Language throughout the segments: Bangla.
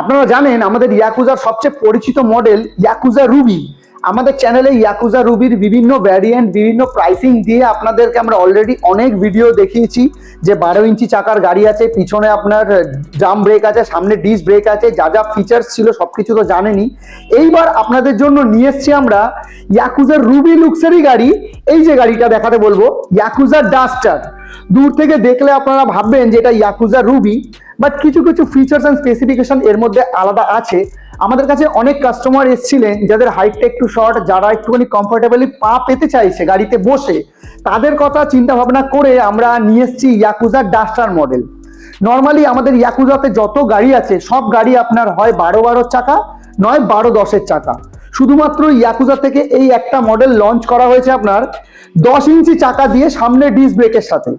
আপনারা জানেন আমাদের ইয়াকুজার সবচেয়ে পরিচিত মডেল ইয়াকুজা রুবি। আমাদের চ্যানেলে ইয়াকুজা রুবির বিভিন্ন ভ্যারিয়েন্ট, বিভিন্ন প্রাইসিং দিয়ে আপনাদেরকে আমরা অলরেডি অনেক ভিডিও দেখিয়েছি। যে 12 ইঞ্চি চাকার গাড়ি আছে, পিছনে আপনার ড্রাম ব্রেক আছে, সামনে ডিস্ক ব্রেক আছে, যা যা ফিচার্স ছিল সবকিছু তো জানেনই। এইবার আপনাদের জন্য নিয়ে এসছি আমরা ইয়াকুজার রুবি লুক্সারি গাড়ি। এই যে গাড়িটা দেখাতে বলবো, ইয়াকুজা ডাস্টার। দূর থেকে দেখলে আপনারা ভাববেন যে এটা ইয়াকুজা রুবি, বাট কিছু কিছু ফিচার্স অ্যান্ড স্পেসিফিকেশন এর মধ্যে আলাদা আছে। আমাদের কাছে অনেক কাস্টমার এসেছিলেন যাদের হাইটটা একটু শর্ট, যারা একটুখানি কমফোর্টেবলি পা পেতে চাইছে গাড়িতে বসে, তাদের কথা চিন্তা ভাবনা করে আমরা নিয়ে এসেছি ইয়াকুজা ডাস্টার মডেল। নর্মালি আমাদের ইয়াকুজাতে যত গাড়ি আছে সব গাড়ি আপনার হয় 12 চাকা, নয় 12-10 চাকা। শুধুমাত্র ইয়াকুজা থেকে এই একটা মডেল লঞ্চ করা হয়েছে আপনার 10 ইঞ্চি চাকা দিয়ে, সামনে ডিস্ক ব্রেকের সাথে।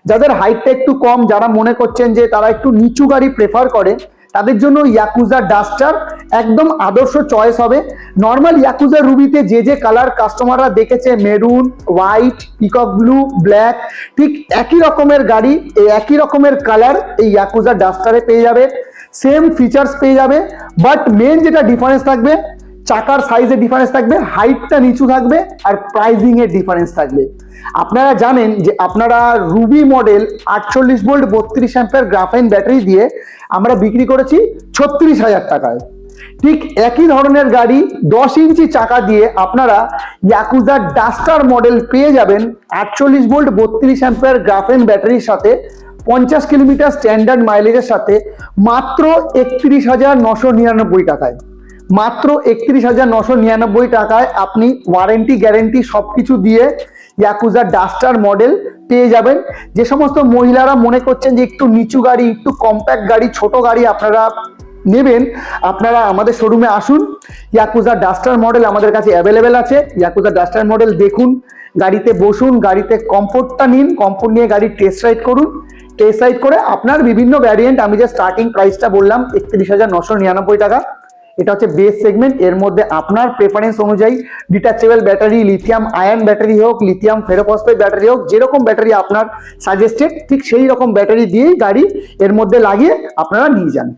যাদের হাইটটা একটু কম, যারা মনে করছেন যে তারা একটু নিচু গাড়ি প্রেফার করে, তাদের জন্য ইয়াকুজা ডাস্টার একদম আদর্শ চয়েস হবে। নর্মাল ইয়াকুজা রুবিতে যে যে কালার কাস্টমাররা দেখেছে, maroon, white, peacock blue, black, ঠিক একই রকমের গাড়ি, এই একই রকমের কালার এই ইয়াকুজা ডাস্টারে পেয়ে যাবে। সেম ফিচার্স পেয়ে যাবে, বাট মেন যেটা ডিফারেন্স থাকবে, চাকার সাইজে ডিফারেন্স থাকবে, হাইটটা নিচু থাকবে, আর প্রাইজিং এর ডিফারেন্স থাকবে। আপনারা জানেন যে আপনারা Ruby model 48 volt 32 ampere graphene battery দিয়ে আমরা বিক্রি করেছি 36,000 টাকায়। ঠিক একই ধরনের গাড়ি 10 ইঞ্চি চাকা দিয়ে আপনারা ইয়াকুজা ডাস্টার মডেল পেয়ে যাবেন 48 ভোল্ট 32 অ্যাম্পিয়ার গ্রাফাইন ব্যাটারির সাথে, 50 কিলোমিটার স্ট্যান্ডার্ড মাইলেজের সাথে, মাত্র 31,999 টাকায়। মাত্র 31,999 টাকায় আপনি ওয়ারেন্টি গ্যারেন্টি সবকিছু দিয়ে ইয়াকুজা ডাস্টার মডেল পেয়ে যাবেন। যে সমস্ত মহিলারা মনে করছেন যে একটু নিচু গাড়ি, একটু কম্প্যাক্ট গাড়ি, ছোট গাড়ি আপনারা নেবেন, আপনারা আমাদের শোরুমে আসুন। ইয়াকুজা ডাস্টার মডেল আমাদের কাছে অ্যাভেলেবেল আছে। ইয়াকুজা ডাস্টার মডেল দেখুন, গাড়িতে বসুন, গাড়িতে কমফোর্টটা নিন, কমফোর্ট নিয়ে গাড়ি টেস্ট রাইড করুন। টেস্ট রাইড করে আপনার বিভিন্ন ভ্যারিয়েন্ট, আমি যে স্টার্টিং প্রাইসটা বললাম 31,999 টাকা, এটা হচ্ছে বেস সেগমেন্ট। এর মধ্যে আপনার প্রেফারেন্স অনুযায়ী detachable battery, lithium ion battery হোক, লিথিয়াম ফেরোফসফেট ব্যাটারি হোক, যেরকম ব্যাটারি আপনার সাজেস্টেড ঠিক সেই রকম ব্যাটারি দিয়েই গাড়ি এর মধ্যে লাগিয়ে আপনারা নিয়ে যান।